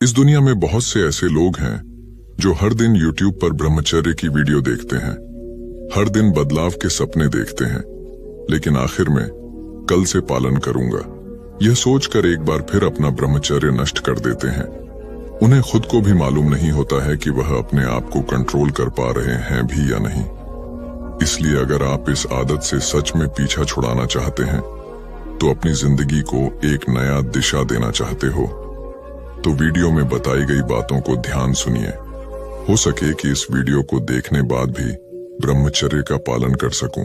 इस दुनिया में बहुत से ऐसे लोग हैं जो हर दिन YouTube पर ब्रह्मचर्य की वीडियो देखते हैं, हर दिन बदलाव के सपने देखते हैं, लेकिन आखिर में कल से पालन करूंगा यह सोचकर एक बार फिर अपना ब्रह्मचर्य नष्ट कर देते हैं। उन्हें खुद को भी मालूम नहीं होता है कि वह अपने आप को कंट्रोल कर पा रहे हैं भी या नहीं। इसलिए अगर आप इस आदत से सच में पीछा छुड़ाना चाहते हैं, तो अपनी जिंदगी को एक नया दिशा देना चाहते हो, तो वीडियो में बताई गई बातों को ध्यान सुनिए। हो सके कि इस वीडियो को देखने बाद भी ब्रह्मचर्य का पालन कर सकूं,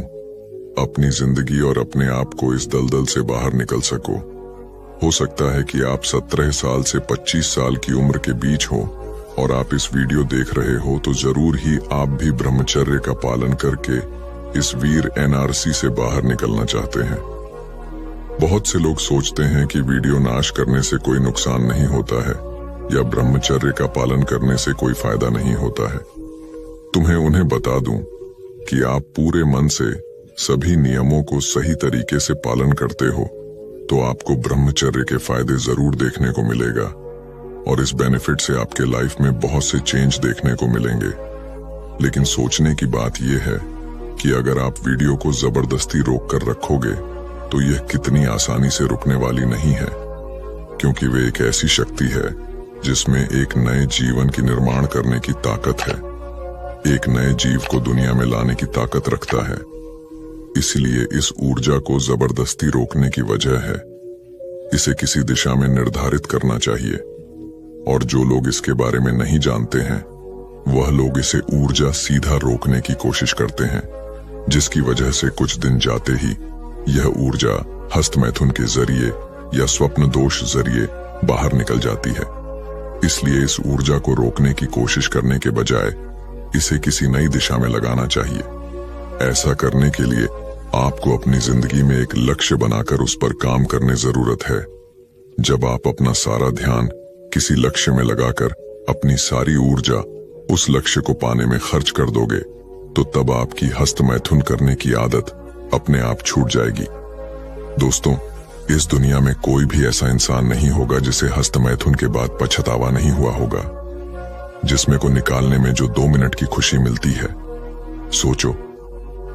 अपनी जिंदगी और अपने आप को इस दलदल से बाहर निकल सको। हो सकता है कि आप 17 साल से 25 साल की उम्र के बीच हो और आप इस वीडियो देख रहे हो, तो जरूर ही आप भी ब्रह्मचर्य का पालन करके इस वीर एनआरसी से बाहर निकलना चाहते हैं। बहुत से लोग सोचते हैं कि वीडियो नाश करने से कोई नुकसान नहीं होता है या ब्रह्मचर्य का पालन करने से कोई फायदा नहीं होता है। तुम्हें उन्हें बता दूं कि आप पूरे मन से सभी नियमों को सही तरीके से पालन करते हो, तो आपको ब्रह्मचर्य के फायदे जरूर देखने को मिलेगा और इस बेनिफिट से आपके लाइफ में बहुत से चेंज देखने को मिलेंगे। लेकिन सोचने की बात यह है कि अगर आप वीडियो को जबरदस्ती रोक कर रखोगे, तो यह कितनी आसानी से रुकने वाली नहीं है, क्योंकि वे एक ऐसी शक्ति है जिसमें एक नए जीवन की निर्माण करने की ताकत है, एक नए जीव को दुनिया में लाने की ताकत रखता है। इसलिए इस ऊर्जा को जबरदस्ती रोकने की वजह है इसे किसी दिशा में निर्धारित करना चाहिए, और जो लोग इसके बारे में नहीं जानते हैं वह लोग इसे ऊर्जा सीधा रोकने की कोशिश करते हैं, जिसकी वजह से कुछ दिन जाते ही यह ऊर्जा हस्तमैथुन के जरिए या स्वप्न दोष जरिए बाहर निकल जाती है। इसलिए इस ऊर्जा को रोकने की कोशिश करने के बजाय इसे किसी नई दिशा में लगाना चाहिए। ऐसा करने के लिए आपको अपनी जिंदगी में एक लक्ष्य बनाकर उस पर काम करने जरूरत है। जब आप अपना सारा ध्यान किसी लक्ष्य में लगाकर अपनी सारी ऊर्जा उस लक्ष्य को पाने में खर्च कर दोगे, तो तब आपकी हस्तमैथुन करने की आदत अपने आप छूट जाएगी। दोस्तों, इस दुनिया में कोई भी ऐसा इंसान नहीं होगा जिसे हस्तमैथुन के बाद पछतावा नहीं हुआ होगा। जिस्म को निकालने में जो 2 मिनट की खुशी मिलती है, सोचो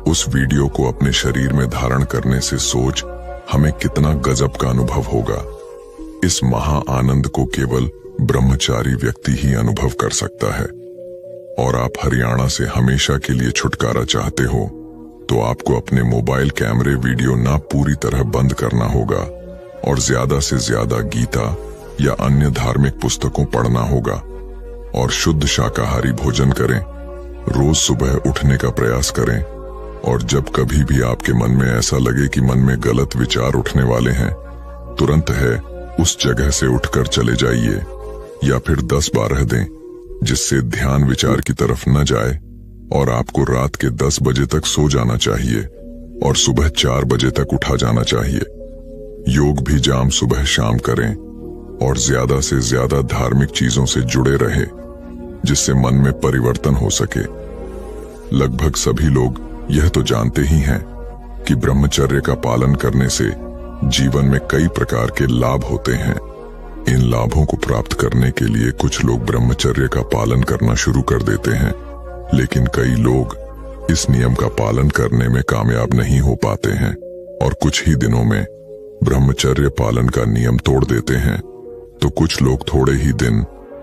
उस वीडियो को अपने शरीर में धारण करने से सोच हमें कितना गजब का अनुभव होगा। इस महा आनंद को केवल ब्रह्मचारी व्यक्ति ही अनुभव कर सकता है। और आप हरियाणा से हमेशा के लिए छुटकारा चाहते हो, तो आपको अपने मोबाइल कैमरे वीडियो ना पूरी तरह बंद करना होगा और ज्यादा से ज्यादा गीता या अन्य धार्मिक पुस्तकों पढ़ना होगा और शुद्ध शाकाहारी भोजन करें। रोज सुबह उठने का प्रयास करें, और जब कभी भी आपके मन में ऐसा लगे कि मन में गलत विचार उठने वाले हैं, तुरंत है उस जगह से उठकर चले जाइए, या फिर 10 बार रह दें, जिससे ध्यान विचार की तरफ न जाए। और आपको रात के 10 बजे तक सो जाना चाहिए और सुबह 4 बजे तक उठा जाना चाहिए। योग भी जाम सुबह शाम करें और ज्यादा से ज्यादा धार्मिक चीजों से जुड़े रहे, जिससे मन में परिवर्तन हो सके। लगभग सभी लोग यह तो जानते ही हैं कि ब्रह्मचर्य का पालन करने से जीवन में कई प्रकार के लाभ होते हैं। इन लाभों को प्राप्त करने के लिए कुछ लोग ब्रह्मचर्य का पालन करना शुरू कर देते हैं, लेकिन कई लोग इस नियम का पालन करने में कामयाब नहीं हो पाते हैं और कुछ ही दिनों में ब्रह्मचर्य पालन का नियम तोड़ देते हैं। तो कुछ लोग थोड़े ही दिन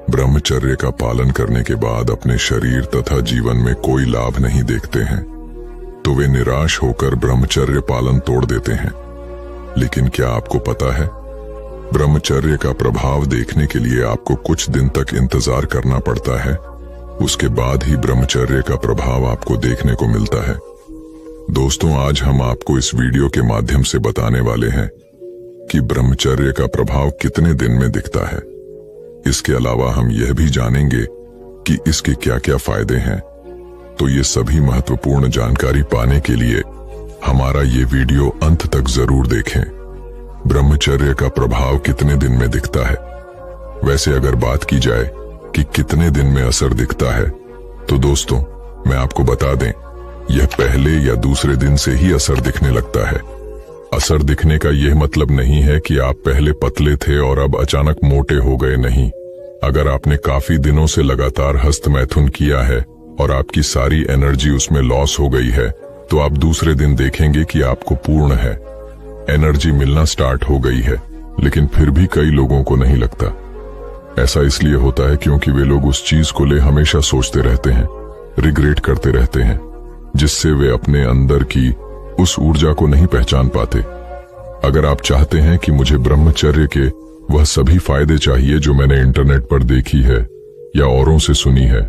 ब्रह्मचर्य का पालन करने के बाद अपने शरीर तथा जीवन में कोई लाभ नहीं देखते हैं, तो वे निराश होकर ब्रह्मचर्य पालन तोड़ देते हैं। लेकिन क्या आपको पता है, ब्रह्मचर्य का प्रभाव देखने के लिए आपको कुछ दिन तक इंतजार करना पड़ता है। उसके बाद ही ब्रह्मचर्य का प्रभाव आपको देखने को मिलता है। दोस्तों, आज हम आपको इस वीडियो के माध्यम से बताने वाले हैं कि ब्रह्मचर्य का प्रभाव कितने दिन में दिखता है। इसके अलावा हम यह भी जानेंगे कि इसके क्या क्या फायदे हैं। तो ये सभी महत्वपूर्ण जानकारी पाने के लिए हमारा ये वीडियो अंत तक जरूर देखें। ब्रह्मचर्य का प्रभाव कितने दिन में दिखता है? वैसे अगर बात की जाए कि कितने दिन में असर दिखता है, तो दोस्तों मैं आपको बता दें, यह पहले या दूसरे दिन से ही असर दिखने लगता है। असर दिखने का यह मतलब नहीं है कि आप पहले पतले थे और अब अचानक मोटे हो गए, नहीं। अगर आपने काफी दिनों से लगातार हस्त मैथुन किया है और आपकी सारी एनर्जी उसमें लॉस हो गई है, तो आप दूसरे दिन देखेंगे कि आपको पूर्ण है, एनर्जी मिलना स्टार्ट हो गई है। लेकिन फिर भी कई लोगों को नहीं लगता। ऐसा इसलिए होता है क्योंकि वे लोग उस चीज को ले हमेशा सोचते रहते हैं, रिग्रेट करते रहते हैं, जिससे वे अपने अंदर की उस ऊर्जा को नहीं पहचान पाते। अगर आप चाहते हैं कि मुझे ब्रह्मचर्य के वह सभी फायदे चाहिए जो मैंने इंटरनेट पर देखी है या औरों से सुनी है,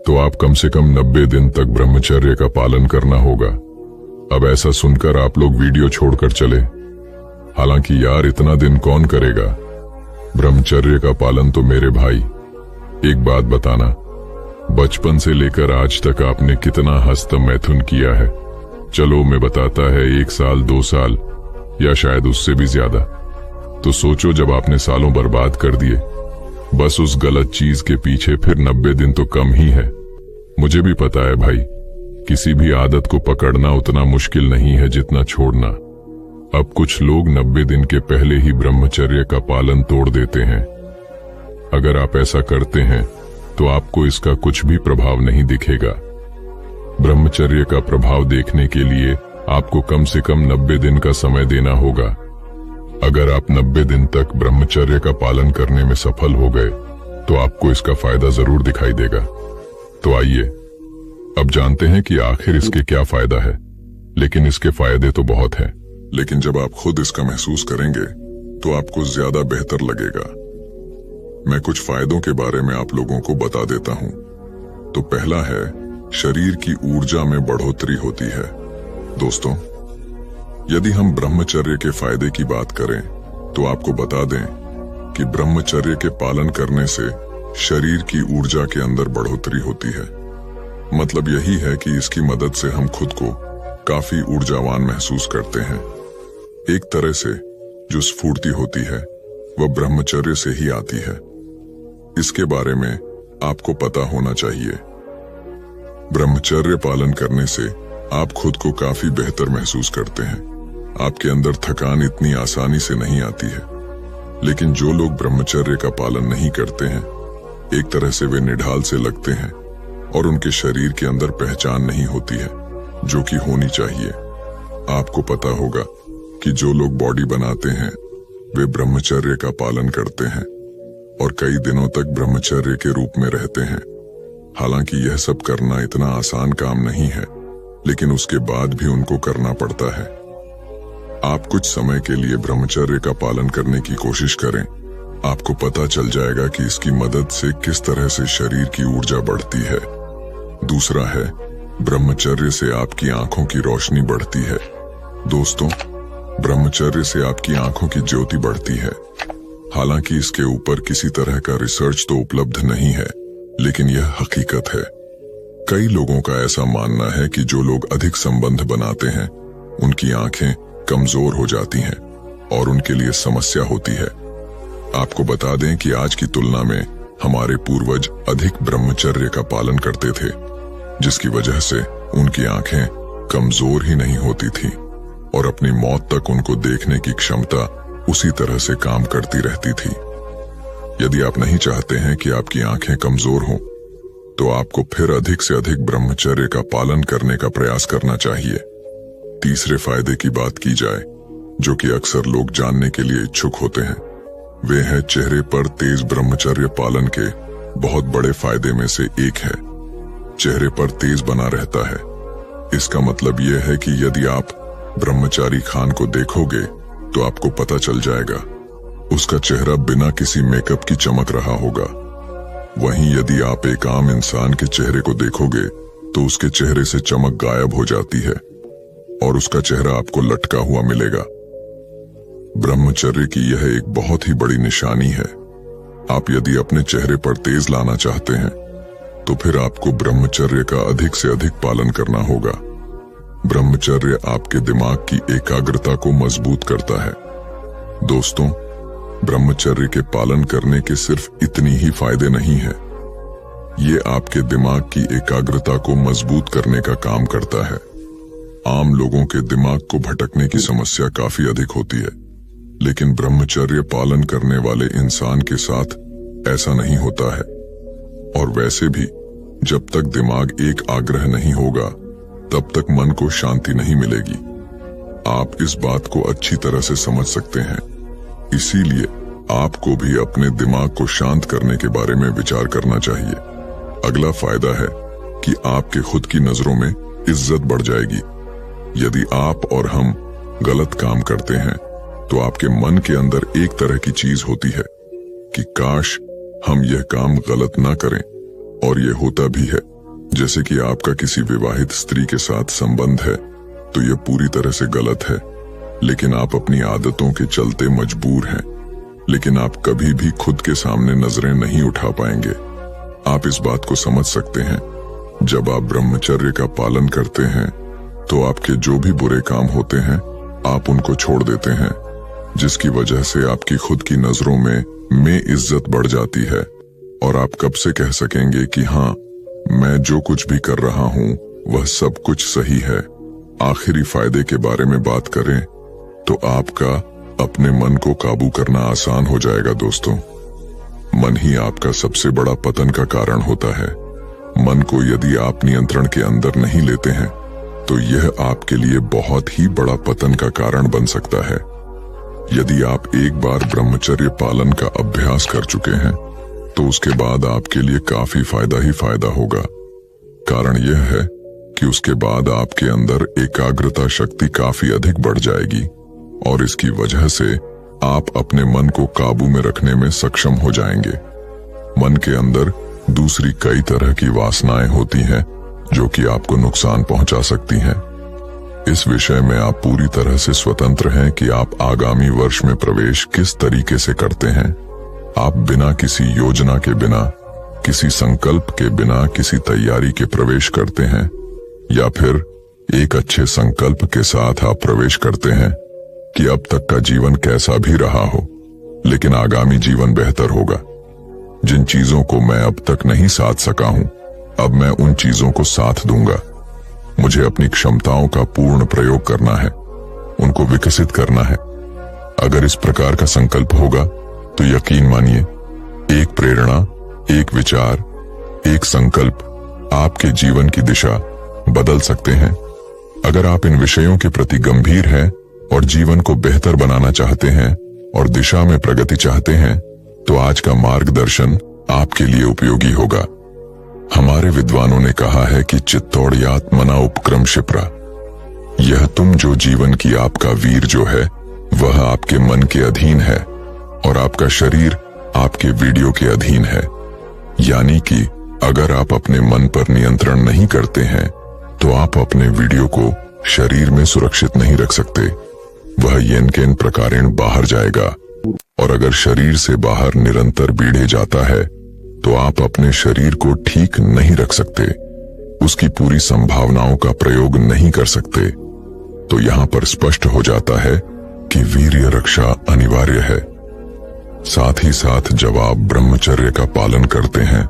तो आप कम से कम 90 दिन तक ब्रह्मचर्य का पालन करना होगा। अब ऐसा सुनकर आप लोग वीडियो छोड़कर चले, हालांकि यार इतना दिन कौन करेगा ब्रह्मचर्य का पालन। तो मेरे भाई एक बात बताना, बचपन से लेकर आज तक आपने कितना हस्त मैथुन किया है? चलो मैं बताता है, 1 साल 2 साल या शायद उससे भी ज्यादा। तो सोचो, जब आपने सालों बर्बाद कर दिए बस उस गलत चीज के पीछे, फिर 90 दिन तो कम ही है। मुझे भी पता है भाई, किसी भी आदत को पकड़ना उतना मुश्किल नहीं है जितना छोड़ना। अब कुछ लोग 90 दिन के पहले ही ब्रह्मचर्य का पालन तोड़ देते हैं। अगर आप ऐसा करते हैं तो आपको इसका कुछ भी प्रभाव नहीं दिखेगा। ब्रह्मचर्य का प्रभाव देखने के लिए आपको कम से कम 90 दिन का समय देना होगा। अगर आप 90 दिन तक ब्रह्मचर्य का पालन करने में सफल हो गए तो आपको इसका फायदा जरूर दिखाई देगा। तो आइए अब जानते हैं कि आखिर इसके क्या फायदा है। लेकिन इसके फायदे तो बहुत हैं, लेकिन जब आप खुद इसका महसूस करेंगे तो आपको ज्यादा बेहतर लगेगा। मैं कुछ फायदों के बारे में आप लोगों को बता देता हूं। तो पहला है, शरीर की ऊर्जा में बढ़ोतरी होती है। दोस्तों, यदि हम ब्रह्मचर्य के फायदे की बात करें तो आपको बता दें कि ब्रह्मचर्य के पालन करने से शरीर की ऊर्जा के अंदर बढ़ोतरी होती है। मतलब यही है कि इसकी मदद से हम खुद को काफी ऊर्जावान महसूस करते हैं। एक तरह से जो स्फूर्ति होती है वह ब्रह्मचर्य से ही आती है। इसके बारे में आपको पता होना चाहिए। ब्रह्मचर्य पालन करने से आप खुद को काफी बेहतर महसूस करते हैं। आपके अंदर थकान इतनी आसानी से नहीं आती है। लेकिन जो लोग ब्रह्मचर्य का पालन नहीं करते हैं, एक तरह से वे निढाल से लगते हैं और उनके शरीर के अंदर पहचान नहीं होती है जो कि होनी चाहिए। आपको पता होगा कि जो लोग बॉडी बनाते हैं वे ब्रह्मचर्य का पालन करते हैं और कई दिनों तक ब्रह्मचर्य के रूप में रहते हैं। हालांकि यह सब करना इतना आसान काम नहीं है, लेकिन उसके बाद भी उनको करना पड़ता है। आप कुछ समय के लिए ब्रह्मचर्य का पालन करने की कोशिश करें। आपको पता चल जाएगा कि इसकी मदद से किस तरह से शरीर की ऊर्जा बढ़ती है। दूसरा है, ब्रह्मचर्य से आपकी आंखों की रोशनी बढ़ती है। दोस्तों, ब्रह्मचर्य से आपकी आंखों की ज्योति बढ़ती है। हालांकि इसके ऊपर किसी तरह का रिसर्च तो उपलब्ध नहीं है, लेकिन यह हकीकत है। कई लोगों का ऐसा मानना है कि जो लोग अधिक संबंध बनाते हैं उनकी आंखें कमजोर हो जाती हैं और उनके लिए समस्या होती है। आपको बता दें कि आज की तुलना में हमारे पूर्वज अधिक ब्रह्मचर्य का पालन करते थे, जिसकी वजह से उनकी आंखें कमजोर ही नहीं होती थी और अपनी मौत तक उनको देखने की क्षमता उसी तरह से काम करती रहती थी। यदि आप नहीं चाहते हैं कि आपकी आंखें कमजोर हों, तो आपको फिर अधिक से अधिक ब्रह्मचर्य का पालन करने का प्रयास करना चाहिए। तीसरे फायदे की बात की जाए, जो कि अक्सर लोग जानने के लिए इच्छुक होते हैं, वे है चेहरे पर तेज ब्रह्मचर्य पालन के बहुत बड़े फायदे में से एक है। चेहरे पर तेज बना रहता है। इसका मतलब यह है कि यदि आप ब्रह्मचारी खान को देखोगे तो आपको पता चल जाएगा उसका चेहरा बिना किसी मेकअप की चमक रहा होगा। वहीं यदि आप एक आम इंसान के चेहरे को देखोगे तो उसके चेहरे से चमक गायब हो जाती है और उसका चेहरा आपको लटका हुआ मिलेगा। ब्रह्मचर्य की यह एक बहुत ही बड़ी निशानी है। आप यदि अपने चेहरे पर तेज लाना चाहते हैं तो फिर आपको ब्रह्मचर्य का अधिक से अधिक पालन करना होगा। ब्रह्मचर्य आपके दिमाग की एकाग्रता को मजबूत करता है। दोस्तों, ब्रह्मचर्य के पालन करने के सिर्फ इतनी ही फायदे नहीं है, ये आपके दिमाग की एकाग्रता को मजबूत करने का काम करता है। आम लोगों के दिमाग को भटकने की समस्या काफी अधिक होती है, लेकिन ब्रह्मचर्य पालन करने वाले इंसान के साथ ऐसा नहीं होता है। और वैसे भी जब तक दिमाग एक आग्रह नहीं होगा तब तक मन को शांति नहीं मिलेगी। आप इस बात को अच्छी तरह से समझ सकते हैं। इसीलिए आपको भी अपने दिमाग को शांत करने के बारे में विचार करना चाहिए। अगला फायदा है कि आपके खुद की नजरों में इज्जत बढ़ जाएगी। यदि आप और हम गलत काम करते हैं तो आपके मन के अंदर एक तरह की चीज होती है कि काश हम यह काम गलत ना करें, और यह होता भी है। जैसे कि आपका किसी विवाहित स्त्री के साथ संबंध है तो यह पूरी तरह से गलत है, लेकिन आप अपनी आदतों के चलते मजबूर हैं। लेकिन आप कभी भी खुद के सामने नजरें नहीं उठा पाएंगे। आप इस बात को समझ सकते हैं, जब आप ब्रह्मचर्य का पालन करते हैं तो आपके जो भी बुरे काम होते हैं आप उनको छोड़ देते हैं, जिसकी वजह से आपकी खुद की नजरों में इज्जत बढ़ जाती है। और आप कब से कह सकेंगे कि हाँ, मैं जो कुछ भी कर रहा हूँ वह सब कुछ सही है। आखिरी फायदे के बारे में बात करें तो आपका अपने मन को काबू करना आसान हो जाएगा दोस्तों। मन ही आपका सबसे बड़ा पतन का कारण होता है। मन को यदि आप नियंत्रण के अंदर नहीं लेते हैं तो यह आपके लिए बहुत ही बड़ा पतन का कारण बन सकता है। यदि आप एक बार ब्रह्मचर्य पालन का अभ्यास कर चुके हैं तो उसके बाद आपके लिए काफी फायदा ही फायदा होगा। कारण यह है कि उसके बाद आपके अंदर एकाग्रता शक्ति काफी अधिक बढ़ जाएगी और इसकी वजह से आप अपने मन को काबू में रखने में सक्षम हो जाएंगे। मन के अंदर दूसरी कई तरह की वासनाएं होती हैं जो कि आपको नुकसान पहुंचा सकती हैं। इस विषय में आप पूरी तरह से स्वतंत्र हैं कि आप आगामी वर्ष में प्रवेश किस तरीके से करते हैं। आप बिना किसी योजना के, बिना किसी संकल्प के, बिना किसी तैयारी के प्रवेश करते हैं, या फिर एक अच्छे संकल्प के साथ आप प्रवेश करते हैं कि अब तक का जीवन कैसा भी रहा हो लेकिन आगामी जीवन बेहतर होगा। जिन चीजों को मैं अब तक नहीं साध सका हूं, अब मैं उन चीजों को साथ दूंगा। मुझे अपनी क्षमताओं का पूर्ण प्रयोग करना है, उनको विकसित करना है। अगर इस प्रकार का संकल्प होगा तो यकीन मानिए, एक प्रेरणा, एक विचार, एक संकल्प आपके जीवन की दिशा बदल सकते हैं। अगर आप इन विषयों के प्रति गंभीर हैं और जीवन को बेहतर बनाना चाहते हैं और दिशा में प्रगति चाहते हैं तो आज का मार्गदर्शन आपके लिए उपयोगी होगा। हमारे विद्वानों ने कहा है कि चित्तौड़यात्मना उपक्रम क्षिप्रा। यह तुम जो जीवन की आपका वीर जो है वह आपके मन के अधीन है और आपका शरीर आपके वीडियो के अधीन है। यानी कि अगर आप अपने मन पर नियंत्रण नहीं करते हैं तो आप अपने वीडियो को शरीर में सुरक्षित नहीं रख सकते। वह येन केन प्रकारेण बाहर जाएगा, और अगर शरीर से बाहर निरंतर बीढ़े जाता है तो आप अपने शरीर को ठीक नहीं रख सकते, उसकी पूरी संभावनाओं का प्रयोग नहीं कर सकते। तो यहां पर स्पष्ट हो जाता है कि वीर्य रक्षा अनिवार्य है। साथ ही साथ जब आप ब्रह्मचर्य का पालन करते हैं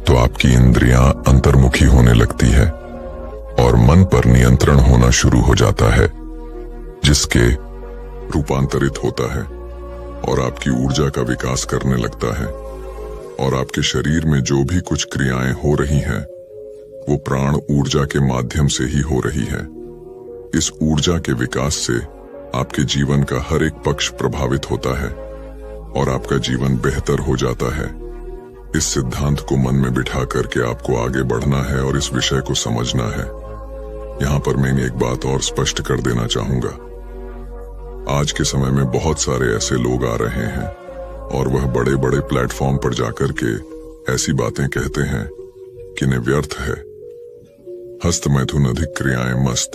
तो आपकी इंद्रियां अंतर्मुखी होने लगती है और मन पर नियंत्रण होना शुरू हो जाता है, जिसके रूपांतरित होता है और आपकी ऊर्जा का विकास करने लगता है। और आपके शरीर में जो भी कुछ क्रियाएं हो रही हैं वो प्राण ऊर्जा के माध्यम से ही हो रही है। इस ऊर्जा के विकास से आपके जीवन का हर एक पक्ष प्रभावित होता है और आपका जीवन बेहतर हो जाता है। इस सिद्धांत को मन में बिठा करके आपको आगे बढ़ना है और इस विषय को समझना है। यहाँ पर मैं एक बात और स्पष्ट कर देना चाहूंगा। आज के समय में बहुत सारे ऐसे लोग आ रहे हैं और वह बड़े बड़े प्लेटफॉर्म पर जाकर के ऐसी बातें कहते हैं कि न व्यर्थ है, हस्त मैथुन अधिक क्रियाएं मस्त।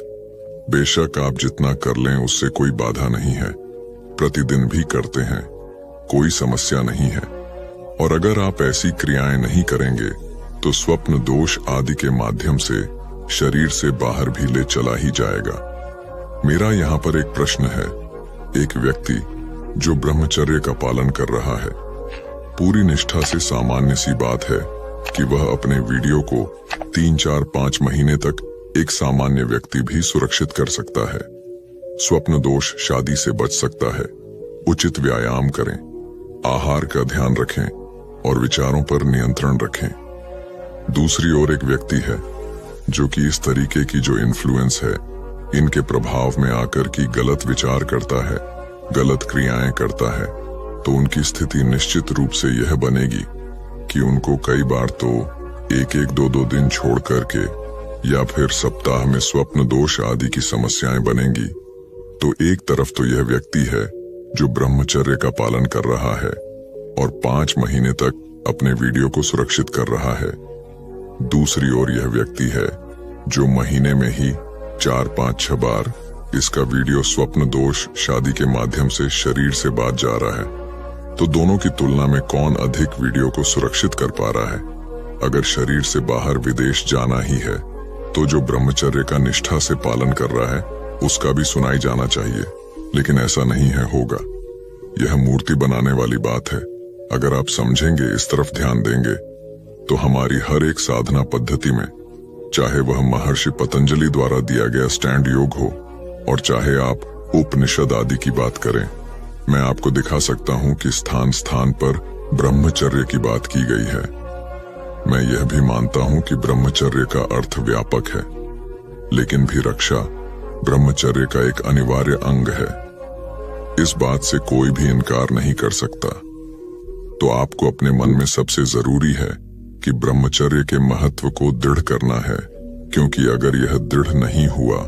बेशक आप जितना कर लें उससे कोई बाधा नहीं है, प्रतिदिन भी करते हैं, कोई समस्या नहीं है। और अगर आप ऐसी क्रियाएं नहीं करेंगे तो स्वप्न दोष आदि के माध्यम से शरीर से बाहर भी ले चला ही जाएगा। मेरा यहाँ पर एक प्रश्न है। एक व्यक्ति जो ब्रह्मचर्य का पालन कर रहा है, पूरी निष्ठा से सामान्य सी बात है कि वह अपने वीडियो को 3, 4, 5 महीने तक एक सामान्य व्यक्ति भी सुरक्षित कर सकता है। स्वप्न दोष शादी से बच सकता है। उचित व्यायाम करें, आहार का ध्यान रखें, और विचारों पर नियंत्रण रखें। दूसरी ओर एक व्यक्ति है जो कि इस तरीके की जो इन्फ्लुएंस है, इनके प्रभाव में आकर की गलत विचार करता है, गलत क्रियाएं करता है, तो उनकी स्थिति निश्चित रूप से यह बनेगी कि उनको कई बार तो एक एक दो दो दिन छोड़ करके या फिर सप्ताह में स्वप्न दोष आदि की समस्याएं बनेंगी। तो एक तरफ तो यह व्यक्ति है जो ब्रह्मचर्य का पालन कर रहा है और 5 महीने तक अपने वीडियो को सुरक्षित कर रहा है। दूसरी ओर यह व्यक्ति है जो महीने में ही 4-5-6 बार इसका वीडियो स्वप्न दोष शादी के माध्यम से शरीर से बाहर जा रहा है। तो दोनों की तुलना में कौन अधिक वीडियो को सुरक्षित कर पा रहा है? अगर शरीर से बाहर विदेश जाना ही है तो जो ब्रह्मचर्य का निष्ठा से पालन कर रहा है उसका भी सुनाई जाना चाहिए, लेकिन ऐसा नहीं है होगा। यह मूर्ति बनाने वाली बात है। अगर आप समझेंगे, इस तरफ ध्यान देंगे, तो हमारी हर एक साधना पद्धति में, चाहे वह महर्षि पतंजलि द्वारा दिया गया स्टैंड योग हो और चाहे आप उपनिषद आदि की बात करें, मैं आपको दिखा सकता हूं कि स्थान स्थान पर ब्रह्मचर्य की बात की गई है। मैं यह भी मानता हूं कि ब्रह्मचर्य का अर्थ व्यापक है, लेकिन भी रक्षा ब्रह्मचर्य का एक अनिवार्य अंग है। इस बात से कोई भी इनकार नहीं कर सकता। तो आपको अपने मन में सबसे जरूरी है कि ब्रह्मचर्य के महत्व को दृढ़ करना है, क्योंकि अगर यह दृढ़ नहीं हुआ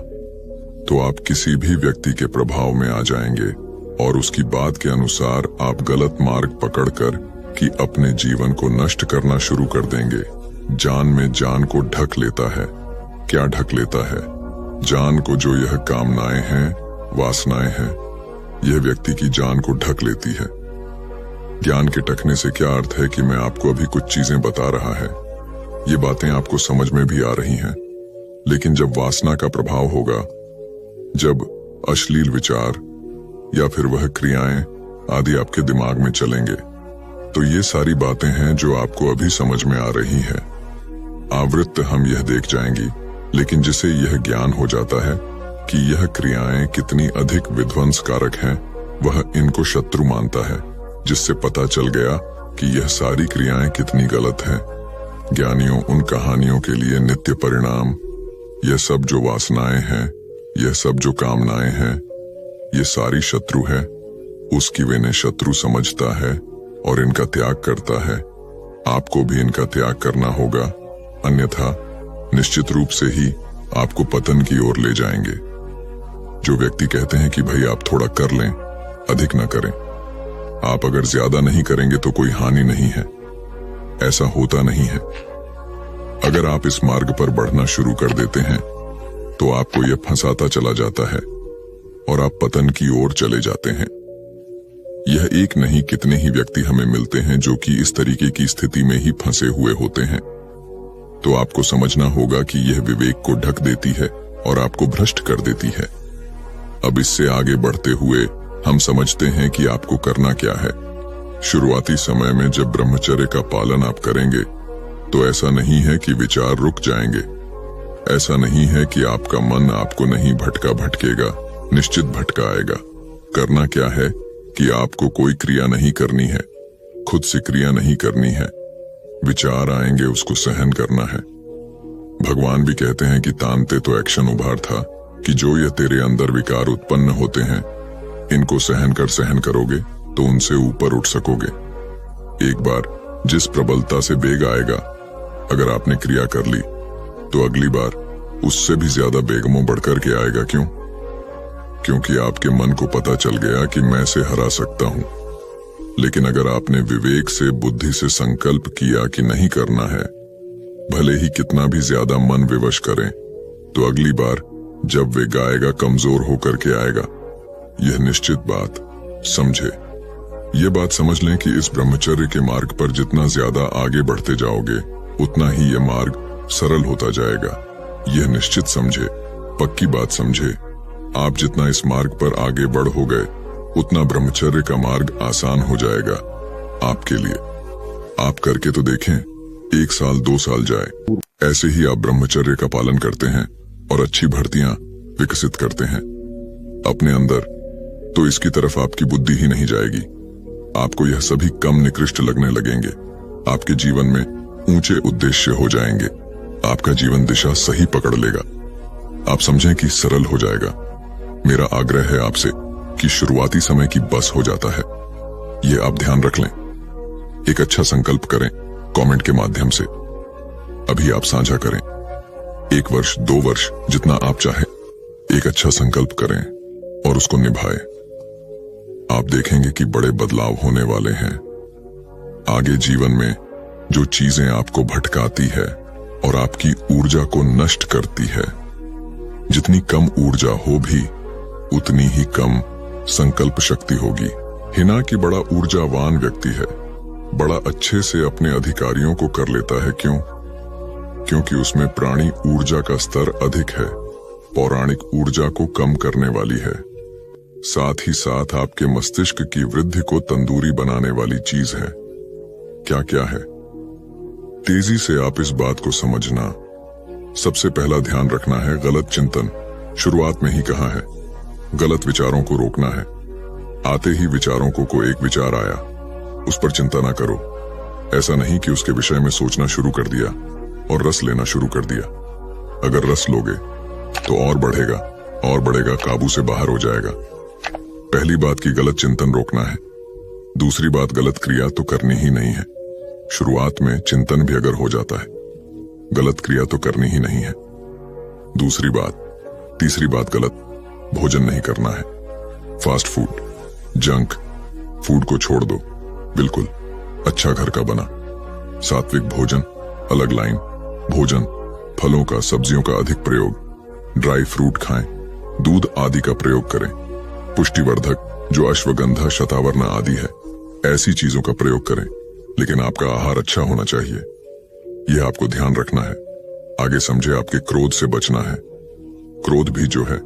तो आप किसी भी व्यक्ति के प्रभाव में आ जाएंगे और उसकी बात के अनुसार आप गलत मार्ग पकड़कर कि अपने जीवन को नष्ट करना शुरू कर देंगे। जान में जान को ढक लेता है। क्या ढक लेता है? जान को जो यह कामनाएं हैं, वासनाएं हैं, यह व्यक्ति की जान को ढक लेती है। ज्ञान के ढकने से क्या अर्थ है कि मैं आपको अभी कुछ चीजें बता रहा है, ये बातें आपको समझ में भी आ रही हैं, लेकिन जब वासना का प्रभाव होगा, जब अश्लील विचार या फिर वह क्रियाएं आदि आपके दिमाग में चलेंगे, तो ये सारी बातें हैं जो आपको अभी समझ में आ रही हैं। आवृत्त हम यह देख जाएंगी, लेकिन जिसे यह ज्ञान हो जाता है कि यह क्रियाएं कितनी अधिक विध्वंसकारक हैं, वह इनको शत्रु मानता है, जिससे पता चल गया कि यह सारी क्रियाएं कितनी गलत हैं। ज्ञानियों उन कहानियों के लिए नित्य परिणाम, यह सब जो वासनाएं हैं, यह सब जो कामनाएं हैं, ये सारी शत्रु है। उसकी वे इन्हें शत्रु समझता है और इनका त्याग करता है। आपको भी इनका त्याग करना होगा, अन्यथा निश्चित रूप से ही आपको पतन की ओर ले जाएंगे। जो व्यक्ति कहते हैं कि भाई आप थोड़ा कर लें, अधिक न करें, आप अगर ज्यादा नहीं करेंगे तो कोई हानि नहीं है, ऐसा होता नहीं है। अगर आप इस मार्ग पर बढ़ना शुरू कर देते हैं तो आपको यह फंसाता चला जाता है और आप पतन की ओर चले जाते हैं। यह एक नहीं कितने ही व्यक्ति हमें मिलते हैं जो कि इस तरीके की स्थिति में ही फंसे हुए होते हैं। तो आपको समझना होगा कि यह विवेक को ढक देती है और आपको भ्रष्ट कर देती है। अब इससे आगे बढ़ते हुए हम समझते हैं कि आपको करना क्या है। शुरुआती समय में जब ब्रह्मचर्य का पालन आप करेंगे तो ऐसा नहीं है कि विचार रुक जाएंगे, ऐसा नहीं है कि आपका मन आपको नहीं भटकेगा, निश्चित भटका आएगा। करना क्या है कि आपको कोई क्रिया नहीं करनी है, खुद से क्रिया नहीं करनी है। विचार आएंगे, उसको सहन करना है। भगवान भी कहते हैं कि तानते तो एक्शन उभार था कि जो ये तेरे अंदर विकार उत्पन्न होते हैं, इनको सहन करोगे तो उनसे ऊपर उठ सकोगे। एक बार जिस प्रबलता से बेग आएगा, अगर आपने क्रिया कर ली तो अगली बार उससे भी ज्यादा बेगमों बढ़कर के आएगा। क्यों? क्योंकि आपके मन को पता चल गया कि मैं से हरा सकता हूं। लेकिन अगर आपने विवेक से, बुद्धि से संकल्प किया कि नहीं करना है, भले ही कितना भी ज्यादा मन विवश करें, तो अगली बार जब वे गाएगा कमजोर होकर के आएगा। यह निश्चित बात समझे। ये बात समझ लें कि इस ब्रह्मचर्य के मार्ग पर जितना ज्यादा आगे बढ़ते जाओगे, उतना ही यह मार्ग सरल होता जाएगा। यह निश्चित समझे, पक्की बात समझे। आप जितना इस मार्ग पर आगे बढ़ हो गए, उतना ब्रह्मचर्य का मार्ग आसान हो जाएगा आपके लिए। आप करके तो देखें, 1 साल 2 साल जाए, ऐसे ही आप ब्रह्मचर्य का पालन करते हैं और अच्छी भर्तियां विकसित करते हैं अपने अंदर, तो इसकी तरफ आपकी बुद्धि ही नहीं जाएगी। आपको यह सभी कम निकृष्ट लगने लगेंगे। आपके जीवन में ऊंचे उद्देश्य हो जाएंगे। आपका जीवन दिशा सही पकड़ लेगा। आप समझें कि सरल हो जाएगा। मेरा आग्रह है आपसे कि शुरुआती समय की बस हो जाता है, ये आप ध्यान रख लें। एक अच्छा संकल्प करें कमेंट के माध्यम से। अभी आप साझा करें। 1 वर्ष 2 वर्ष जितना आप चाहें, एक अच्छा संकल्प करें और उसको निभाएं। आप देखेंगे कि बड़े बदलाव होने वाले हैं। आगे जीवन में जो चीजें आपको भटकाती है और आपकी ऊर्जा को नष्ट करती है, जितनी कम ऊर्जा हो भी उतनी ही कम संकल्प शक्ति होगी। हिना की बड़ा ऊर्जावान व्यक्ति है, बड़ा अच्छे से अपने अधिकारियों को कर लेता है। क्यों? क्योंकि उसमें प्राणी ऊर्जा का स्तर अधिक है, पौराणिक ऊर्जा को कम करने वाली है। साथ ही साथ आपके मस्तिष्क की वृद्धि को तंदूरी बनाने वाली चीज है। क्या क्या है? तेजी से आप इस बात को समझना। सबसे पहला ध्यान रखना है गलत चिंतन। शुरुआत में ही कहा है, गलत विचारों को रोकना है। आते ही विचारों को एक विचार आया, उस पर चिंता ना करो। ऐसा नहीं कि उसके विषय में सोचना शुरू कर दिया और रस लेना शुरू कर दिया। अगर रस लोगे तो और बढ़ेगा और बढ़ेगा, काबू से बाहर हो जाएगा। पहली बात की गलत चिंतन रोकना है। दूसरी बात, गलत क्रिया तो करनी ही नहीं है। शुरुआत में चिंतन भी अगर हो जाता है, गलत क्रिया तो करनी ही नहीं है। तीसरी बात, गलत भोजन नहीं करना है। फास्ट फूड, जंक फूड को छोड़ दो, बिल्कुल अच्छा घर का बना सात्विक भोजन, अलग लाइन भोजन, फलों का सब्जियों का अधिक प्रयोग, ड्राई फ्रूट खाएं, दूध आदि का प्रयोग करें। पुष्टिवर्धक जो अश्वगंधा, शतावरना आदि है, ऐसी चीजों का प्रयोग करें। लेकिन आपका आहार अच्छा होना चाहिए, यह आपको ध्यान रखना है। आगे समझे, आपके क्रोध से बचना है। क्रोध भी जो है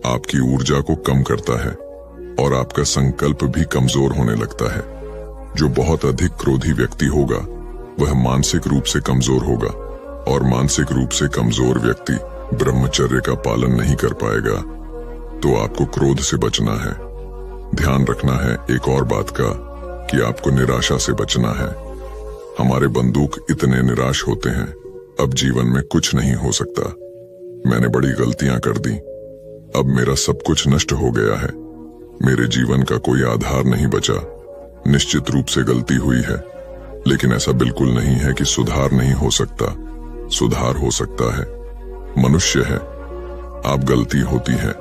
आपकी ऊर्जा को कम करता है और आपका संकल्प भी कमजोर होने लगता है। जो बहुत अधिक क्रोधी व्यक्ति होगा वह मानसिक रूप से कमजोर होगा और मानसिक रूप से कमजोर व्यक्ति ब्रह्मचर्य का पालन नहीं कर पाएगा। तो आपको क्रोध से बचना है। ध्यान रखना है एक और बात का कि आपको निराशा से बचना है। हमारे बंदूक इतने निराश होते हैं, अब जीवन में कुछ नहीं हो सकता। मैंने बड़ी गलतियां कर दी, अब मेरा सब कुछ नष्ट हो गया है, मेरे जीवन का कोई आधार नहीं बचा। निश्चित रूप से गलती हुई है, लेकिन ऐसा बिल्कुल नहीं है कि सुधार नहीं हो सकता। सुधार हो सकता है। मनुष्य है, आप गलती होती है,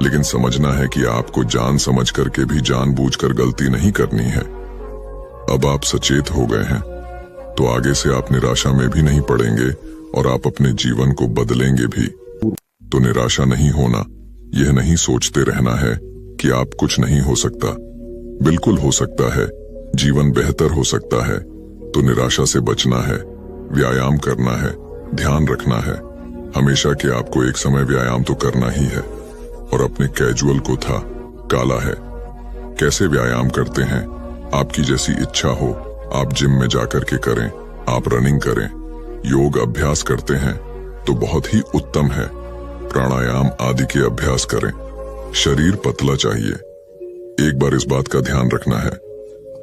लेकिन समझना है कि आपको जान समझ करके भी जानबूझकर गलती नहीं करनी है। अब आप सचेत हो गए हैं, तो आगे से आप निराशा में भी नहीं पड़ेंगे और आप अपने जीवन को बदलेंगे भी। तो निराशा नहीं होना, यह नहीं सोचते रहना है कि आप कुछ नहीं हो सकता। बिल्कुल हो सकता है, जीवन बेहतर हो सकता है। तो निराशा से बचना है, व्यायाम करना है, ध्यान रखना है हमेशा कि आपको एक समय व्यायाम तो करना ही है। और अपने कैजुअल को था काला है। कैसे व्यायाम करते हैं? आपकी जैसी इच्छा हो, आप जिम में जाकर के करें, आप रनिंग करें, योग अभ्यास करते हैं तो बहुत ही उत्तम है। प्राणायाम आदि के अभ्यास करें। शरीर पतला चाहिए। एक बार इस बात का ध्यान रखना है।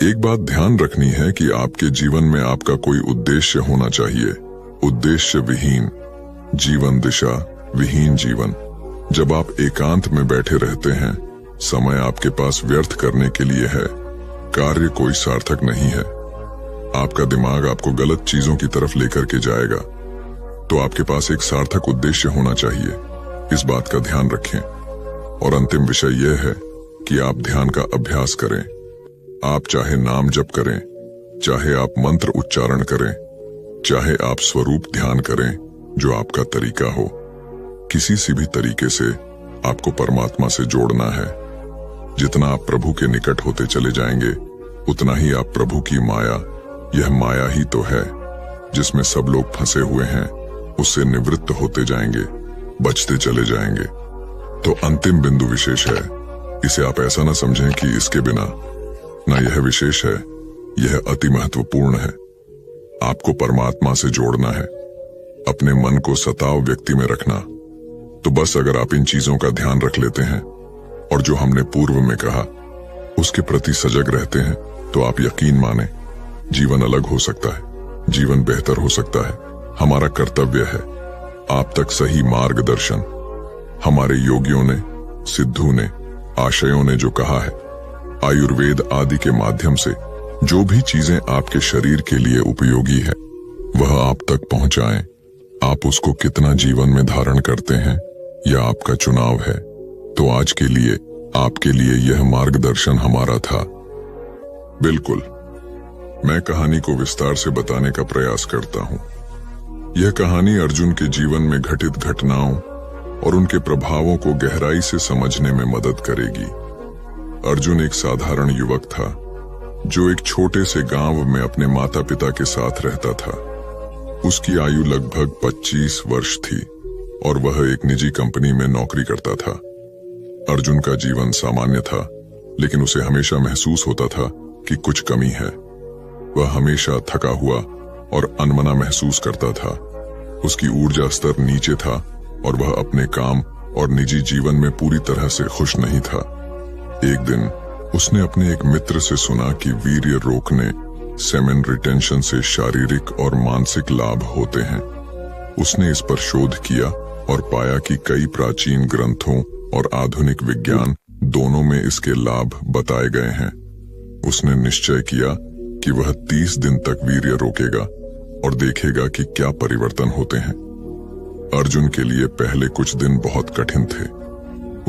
एक बात ध्यान रखनी है कि आपके जीवन में आपका कोई उद्देश्य होना चाहिए। उद्देश्य विहीन जीवन, दिशा विहीन जीवन। जब आप एकांत में बैठे रहते हैं, समय आपके पास व्यर्थ करने के लिए है, कार्य कोई सार्थक नहीं है। आपका दिमाग आपको गलत चीजों की तरफ लेकर के जाएगा। तो आपके पास एक सार्थक उद्देश्य होना चाहिए, इस बात का ध्यान रखें। और अंतिम विषय यह है कि आप ध्यान का अभ्यास करें। आप चाहे नाम जप करें, चाहे आप मंत्र उच्चारण करें, चाहे आप स्वरूप ध्यान करें, जो आपका तरीका हो। किसी सी भी तरीके से आपको परमात्मा से जोड़ना है। जितना आप प्रभु के निकट होते चले जाएंगे, उतना ही आप प्रभु की माया, यह माया ही तो है जिसमें सब लोग फंसे हुए हैं, उससे निवृत्त होते जाएंगे, बचते चले जाएंगे। तो अंतिम बिंदु विशेष है। इसे आप ऐसा ना समझें कि इसके बिना ना यह विशेष है, यह अति महत्वपूर्ण है। आपको परमात्मा से जोड़ना है, अपने मन को सताव व्यक्ति में रखना। तो बस अगर आप इन चीजों का ध्यान रख लेते हैं और जो हमने पूर्व में कहा उसके प्रति सजग रहते हैं, तो आप यकीन माने जीवन अलग हो सकता है, जीवन बेहतर हो सकता है। हमारा कर्तव्य है आप तक सही मार्गदर्शन। हमारे योगियों ने, सिद्धों ने, आशयों ने जो कहा है, आयुर्वेद आदि के माध्यम से जो भी चीजें आपके शरीर के लिए उपयोगी है वह आप तक पहुंचाएं। आप उसको कितना जीवन में धारण करते हैं यह आपका चुनाव है। तो आज के लिए आपके लिए यह मार्गदर्शन हमारा था। बिल्कुल, मैं कहानी को विस्तार से बताने का प्रयास करता हूं। यह कहानी अर्जुन के जीवन में घटित घटनाओं और उनके प्रभावों को गहराई से समझने में मदद करेगी। अर्जुन एक साधारण युवक था जो एक छोटे से गांव में अपने माता पिता के साथ रहता था। उसकी आयु लगभग 25 वर्ष थी और वह एक निजी कंपनी में नौकरी करता था। अर्जुन का जीवन सामान्य था, लेकिन उसे हमेशा महसूस होता था कि कुछ कमी है। वह हमेशा थका हुआ और अनमना महसूस करता था। उसकी ऊर्जा स्तर नीचे था और वह अपने काम और निजी जीवन में पूरी तरह से खुश नहीं था। एक दिन उसने अपने एक मित्र से सुना कि वीर्य रोकने, सेमेन रिटेंशन से शारीरिक और मानसिक लाभ होते हैं। उसने इस पर शोध किया और पाया कि कई प्राचीन ग्रंथों और आधुनिक विज्ञान दोनों में इसके लाभ बताए गए हैं। उसने निश्चय किया कि वह 30 दिन तक वीर्य रोकेगा और देखेगा कि क्या परिवर्तन होते हैं। अर्जुन के लिए पहले कुछ दिन बहुत कठिन थे।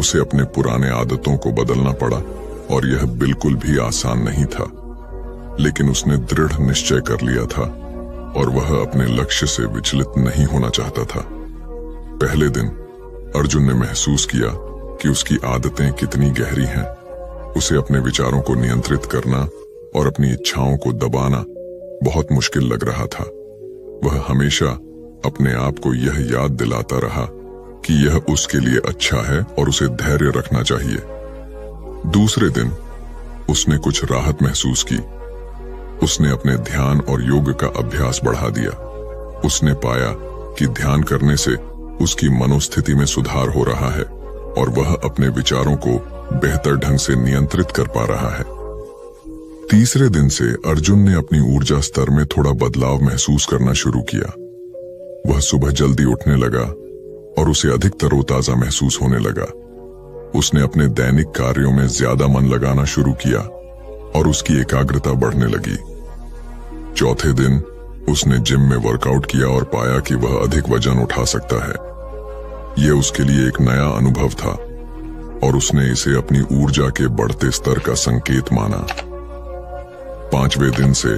उसे अपने पुराने आदतों को बदलना पड़ा और यह बिल्कुल भी आसान नहीं था, लेकिन उसने दृढ़ निश्चय कर लिया था और वह अपने लक्ष्य से विचलित नहीं होना चाहता था। पहले दिन अर्जुन ने महसूस किया कि उसकी आदतें कितनी गहरी हैं। उसे अपने विचारों को नियंत्रित करना और अपनी इच्छाओं को दबाना बहुत मुश्किल लग रहा था। वह हमेशा अपने आप को यह याद दिलाता रहा कि यह उसके लिए अच्छा है और उसे धैर्य रखना चाहिए। दूसरे दिन उसने कुछ राहत महसूस की। उसने अपने ध्यान और योग का अभ्यास बढ़ा दिया। उसने पाया कि ध्यान करने से उसकी मनोस्थिति में सुधार हो रहा है और वह अपने विचारों को बेहतर ढंग से नियंत्रित कर पा रहा है। तीसरे दिन से अर्जुन ने अपनी ऊर्जा स्तर में थोड़ा बदलाव महसूस करना शुरू किया। वह सुबह जल्दी उठने लगा और उसे अधिक तरोताजा महसूस होने लगा। उसने अपने दैनिक कार्यों में ज्यादा मन लगाना शुरू किया और उसकी एकाग्रता बढ़ने लगी। चौथे दिन उसने जिम में वर्कआउट किया और पाया कि वह अधिक वजन उठा सकता है। यह उसके लिए एक नया अनुभव था और उसने इसे अपनी ऊर्जा के बढ़ते स्तर का संकेत माना। पांचवें दिन से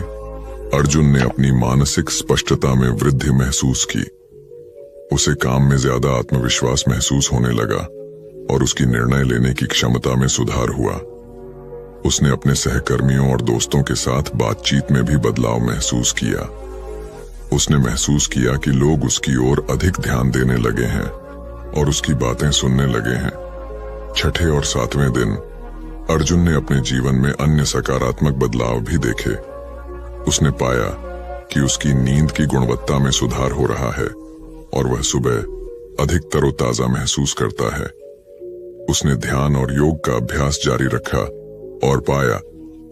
अर्जुन ने अपनी मानसिक स्पष्टता में वृद्धि महसूस की। उसे काम में ज्यादा आत्मविश्वास महसूस होने लगा और उसकी निर्णय लेने की क्षमता में सुधार हुआ। उसने अपने सहकर्मियों और दोस्तों के साथ बातचीत में भी बदलाव महसूस किया। उसने महसूस किया कि लोग उसकी ओर अधिक ध्यान देने लगे हैं और उसकी बातें सुनने लगे हैं। छठे और सातवें दिन अर्जुन ने अपने जीवन में अन्य सकारात्मक बदलाव भी देखे। उसने पाया कि उसकी नींद की गुणवत्ता में सुधार हो रहा है और वह सुबह अधिक तरोताजा महसूस करता है। उसने ध्यान और योग का अभ्यास जारी रखा और पाया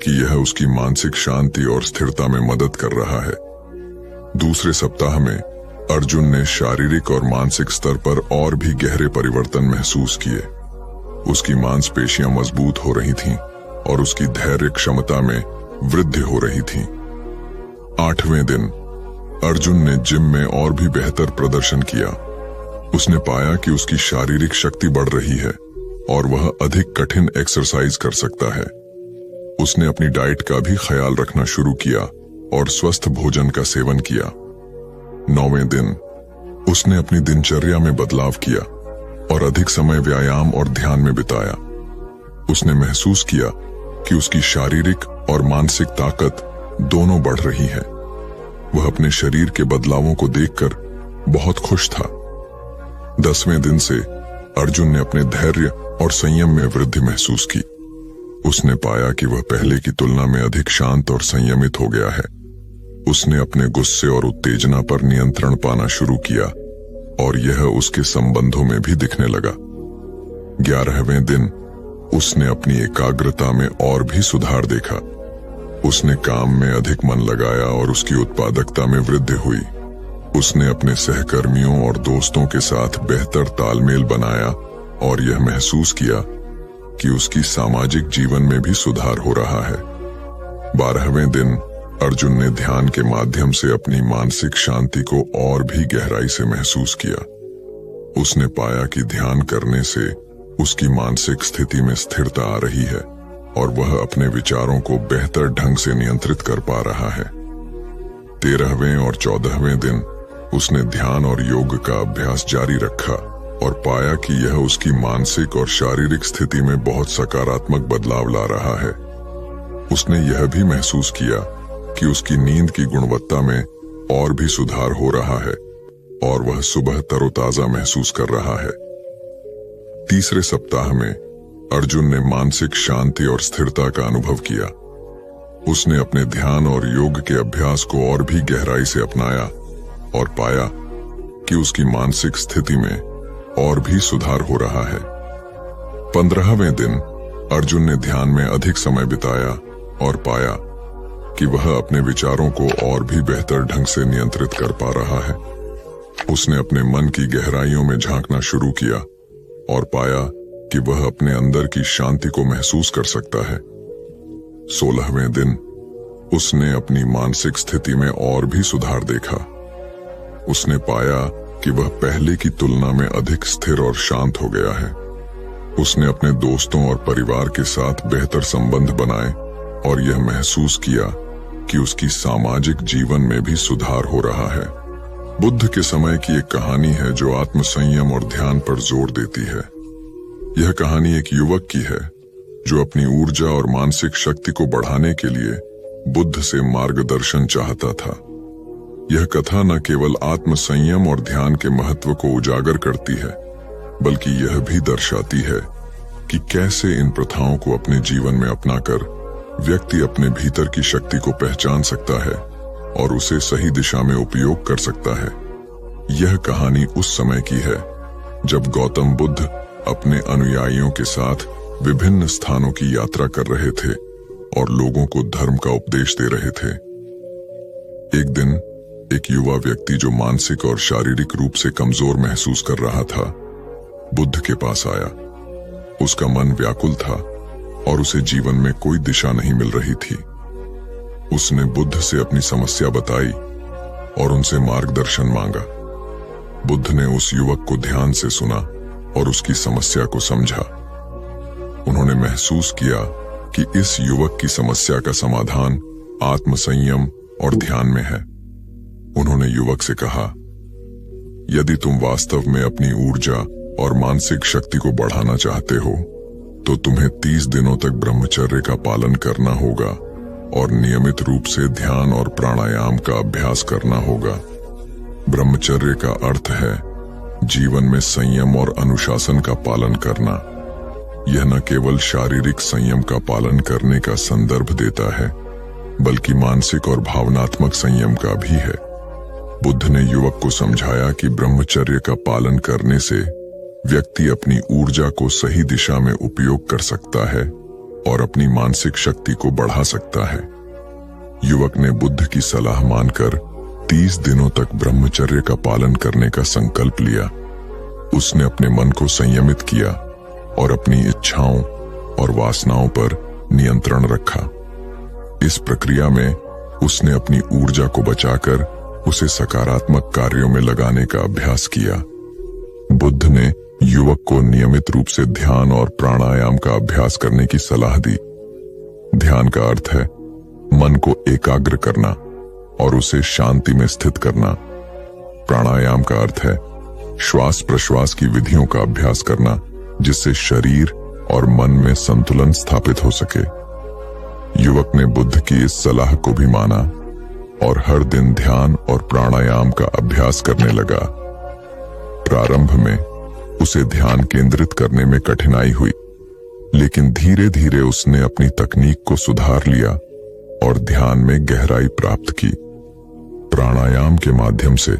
कि यह उसकी मानसिक शांति और स्थिरता में मदद कर रहा है। दूसरे सप्ताह में अर्जुन ने शारीरिक और मानसिक स्तर पर और भी गहरे परिवर्तन महसूस किए। उसकी मांसपेशियां मजबूत हो रही थीं और उसकी धैर्य क्षमता में वृद्धि हो रही थी। आठवें दिन अर्जुन ने जिम में और भी बेहतर प्रदर्शन किया। उसने पाया कि उसकी शारीरिक शक्ति बढ़ रही है और वह अधिक कठिन एक्सरसाइज कर सकता है। उसने अपनी डाइट का भी ख्याल रखना शुरू किया और स्वस्थ भोजन का सेवन किया। 9वें दिन उसने अपनी दिनचर्या में बदलाव किया और अधिक समय व्यायाम और ध्यान में बिताया। उसने महसूस किया कि उसकी शारीरिक और मानसिक ताकत दोनों बढ़ रही है। वह अपने शरीर के बदलावों को देखकर बहुत खुश था। 10वें दिन से अर्जुन ने अपने धैर्य और संयम में वृद्धि महसूस की। उसने पाया कि वह पहले की तुलना में अधिक शांत और संयमित हो गया है। उसने अपने गुस्से और उत्तेजना पर नियंत्रण पाना शुरू किया और यह उसके संबंधों में भी दिखने लगा। 11वें दिन उसने अपनी एकाग्रता में और भी सुधार देखा। उसने काम में अधिक मन लगाया और उसकी उत्पादकता में वृद्धि हुई। उसने अपने सहकर्मियों और दोस्तों के साथ बेहतर तालमेल बनाया और यह महसूस किया कि उसकी सामाजिक जीवन में भी सुधार हो रहा है। 12वें दिन अर्जुन ने ध्यान के माध्यम से अपनी मानसिक शांति को और भी गहराई से महसूस किया। उसने पाया कि ध्यान करने से उसकी मानसिक स्थिति में स्थिरता आ रही है और वह अपने विचारों को बेहतर ढंग से नियंत्रित कर पा रहा है। 13वें और 14वें दिन उसने ध्यान और योग का अभ्यास जारी रखा और पाया कि यह उसकी मानसिक और शारीरिक स्थिति में बहुत सकारात्मक बदलाव ला रहा है। उसने यह भी महसूस किया कि उसकी नींद की गुणवत्ता में और भी सुधार हो रहा है और वह सुबह तरोताजा महसूस कर रहा है। तीसरे सप्ताह में अर्जुन ने मानसिक शांति और स्थिरता का अनुभव किया। उसने अपने ध्यान और योग के अभ्यास को और भी गहराई से अपनाया और पाया कि उसकी मानसिक स्थिति में और भी सुधार हो रहा है। 15वें दिन अर्जुन ने ध्यान में अधिक समय बिताया और पाया कि वह अपने विचारों को और भी बेहतर ढंग से नियंत्रित कर पा रहा है। उसने अपने मन की गहराइयों में झांकना शुरू किया और पाया कि वह अपने अंदर की शांति को महसूस कर सकता है। 16वें दिन उसने अपनी मानसिक स्थिति में और भी सुधार देखा। उसने पाया कि वह पहले की तुलना में अधिक स्थिर और शांत हो गया है। उसने अपने दोस्तों और परिवार के साथ बेहतर संबंध बनाए और यह महसूस किया कि उसकी सामाजिक जीवन में भी सुधार हो रहा है। बुद्ध के समय की एक कहानी है जो आत्मसंयम और ध्यान पर जोर देती है। यह कहानी एक युवक की है जो अपनी ऊर्जा और मानसिक शक्ति को बढ़ाने के लिए बुद्ध से मार्गदर्शन चाहता था। यह कथा न केवल आत्मसंयम और ध्यान के महत्व को उजागर करती है, बल्कि यह भी दर्शाती है कि कैसे इन प्रथाओं को अपने जीवन में अपनाकर व्यक्ति अपने भीतर की शक्ति को पहचान सकता है और उसे सही दिशा में उपयोग कर सकता है। यह कहानी उस समय की है जब गौतम बुद्ध अपने अनुयायियों के साथ विभिन्न स्थानों की यात्रा कर रहे थे और लोगों को धर्म का उपदेश दे रहे थे। एक दिन एक युवा व्यक्ति जो मानसिक और शारीरिक रूप से कमजोर महसूस कर रहा था, बुद्ध के पास आया। उसका मन व्याकुल था और उसे जीवन में कोई दिशा नहीं मिल रही थी। उसने बुद्ध से अपनी समस्या बताई और उनसे मार्गदर्शन मांगा। बुद्ध ने उस युवक को ध्यान से सुना और उसकी समस्या को समझा। उन्होंने महसूस किया कि इस युवक की समस्या का समाधान आत्मसंयम और ध्यान में है। उन्होंने युवक से कहा, यदि तुम वास्तव में अपनी ऊर्जा और मानसिक शक्ति को बढ़ाना चाहते हो तो तुम्हें 30 दिनों तक ब्रह्मचर्य का पालन करना होगा और नियमित रूप से ध्यान और प्राणायाम का अभ्यास करना होगा। ब्रह्मचर्य का अर्थ है जीवन में संयम और अनुशासन का पालन करना। यह न केवल शारीरिक संयम का पालन करने का संदर्भ देता है, बल्कि मानसिक और भावनात्मक संयम का भी है। बुद्ध ने युवक को समझाया कि ब्रह्मचर्य का पालन करने से व्यक्ति अपनी ऊर्जा को सही दिशा में उपयोग कर सकता है और अपनी मानसिक शक्ति को बढ़ा सकता है। युवक ने बुद्ध की सलाह मानकर 30 दिनों तक ब्रह्मचर्य का पालन करने का संकल्प लिया। उसने अपने मन को संयमित किया और अपनी इच्छाओं और वासनाओं पर नियंत्रण रखा। इस प्रक्रिया में उसने अपनी ऊर्जा को बचाकर उसे सकारात्मक कार्यों में लगाने का अभ्यास किया। बुद्ध ने युवक को नियमित रूप से ध्यान और प्राणायाम का अभ्यास करने की सलाह दी। ध्यान का अर्थ है मन को एकाग्र करना और उसे शांति में स्थित करना। प्राणायाम का अर्थ है श्वास प्रश्वास की विधियों का अभ्यास करना, जिससे शरीर और मन में संतुलन स्थापित हो सके। युवक ने बुद्ध की इस सलाह को भी माना और हर दिन ध्यान और प्राणायाम का अभ्यास करने लगा। प्रारंभ में उसे ध्यान केंद्रित करने में कठिनाई हुई, लेकिन धीरे धीरे उसने अपनी तकनीक को सुधार लिया और ध्यान में गहराई प्राप्त की। प्राणायाम के माध्यम से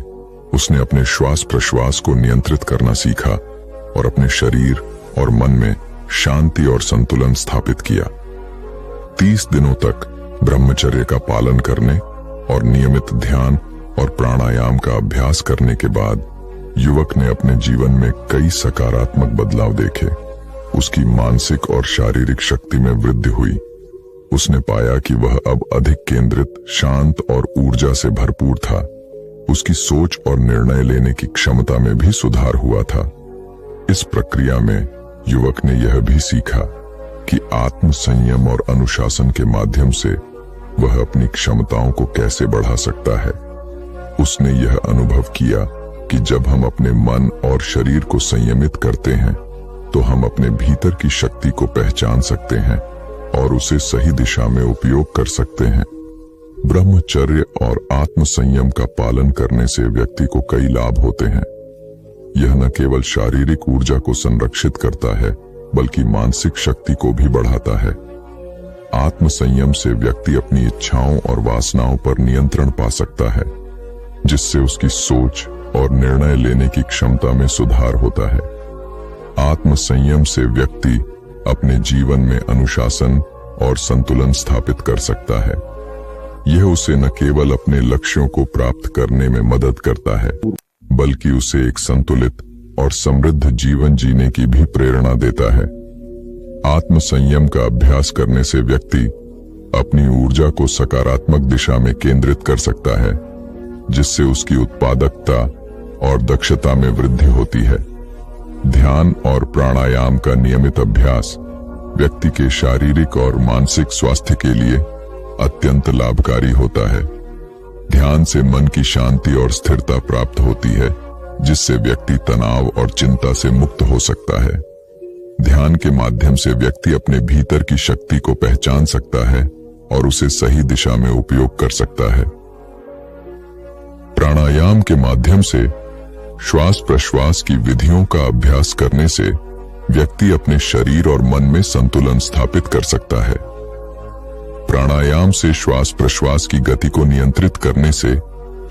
उसने अपने श्वास प्रश्वास को नियंत्रित करना सीखा और अपने शरीर और मन में शांति और संतुलन स्थापित किया। 30 दिनों तक ब्रह्मचर्य का पालन करने और नियमित ध्यान और प्राणायाम का अभ्यास करने के बाद युवक ने अपने जीवन में कई सकारात्मक बदलाव देखे। उसकी मानसिक और शारीरिक शक्ति में वृद्धि हुई। उसने पाया कि वह अब अधिक केंद्रित, शांत और ऊर्जा से भरपूर था। उसकी सोच और निर्णय लेने की क्षमता में भी सुधार हुआ था। इस प्रक्रिया में युवक ने यह भी सीखा कि आत्म संयम और अनुशासन के माध्यम से वह अपनी क्षमताओं को कैसे बढ़ा सकता है। उसने यह अनुभव किया कि जब हम अपने मन और शरीर को संयमित करते हैं तो हम अपने भीतर की शक्ति को पहचान सकते हैं और उसे सही दिशा में उपयोग कर सकते हैं। ब्रह्मचर्य और आत्म संयम का पालन करने से व्यक्ति को कई लाभ होते हैं। यह न केवल शारीरिक ऊर्जा को संरक्षित करता है बल्कि मानसिक शक्ति को भी बढ़ाता है। आत्म संयम से व्यक्ति अपनी इच्छाओं और वासनाओं पर नियंत्रण पा सकता है, जिससे उसकी सोच और निर्णय लेने की क्षमता में सुधार होता है। आत्म संयम से व्यक्ति अपने जीवन में अनुशासन और संतुलन स्थापित कर सकता है। यह उसे न केवल अपने लक्ष्यों को प्राप्त करने में मदद करता है बल्कि उसे एक संतुलित और समृद्ध जीवन जीने की भी प्रेरणा देता है। आत्म संयम का अभ्यास करने से व्यक्ति अपनी ऊर्जा को सकारात्मक दिशा में केंद्रित कर सकता है, जिससे उसकी उत्पादकता और दक्षता में वृद्धि होती है। ध्यान और प्राणायाम का नियमित अभ्यास व्यक्ति के शारीरिक और मानसिक स्वास्थ्य के लिए अत्यंत लाभकारी होता है। ध्यान से मन की शांति और स्थिरता प्राप्त होती है, जिससे व्यक्ति तनाव और चिंता से मुक्त हो सकता है। ध्यान के माध्यम से व्यक्ति अपने भीतर की शक्ति को पहचान सकता है और उसे सही दिशा में उपयोग कर सकता है। प्राणायाम के माध्यम से श्वास प्रश्वास की विधियों का अभ्यास करने से व्यक्ति अपने शरीर और मन में संतुलन स्थापित कर सकता है। प्राणायाम से श्वास प्रश्वास की गति को नियंत्रित करने से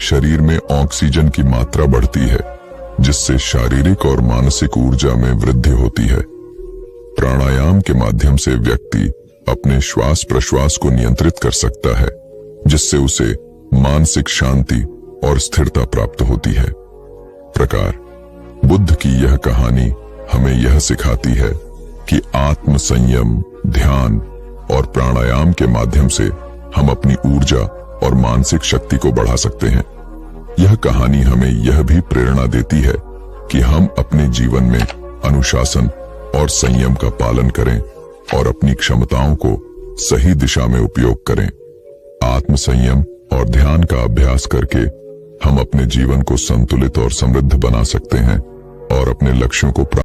शरीर में ऑक्सीजन की मात्रा बढ़ती है, जिससे शारीरिक और मानसिक ऊर्जा में वृद्धि होती है। प्राणायाम के माध्यम से व्यक्ति अपने श्वास प्रश्वास को नियंत्रित कर सकता है, जिससे उसे मानसिक शांति और स्थिरता प्राप्त होती है। प्रकार बुद्ध की यह कहानी हमें यह सिखाती है कि आत्म संयम, ध्यान और प्राणायाम के माध्यम से हम अपनी ऊर्जा और मानसिक शक्ति को बढ़ा सकते हैं। यह कहानी हमें यह भी प्रेरणा देती है कि हम अपने जीवन में अनुशासन और संयम का पालन करें और अपनी क्षमताओं को सही दिशा में उपयोग करें। आत्म संयम और ध्यान का अभ्यास करके हम अपने जीवन को संतुलित और समृद्ध बना सकते हैं और अपने लक्ष्यों को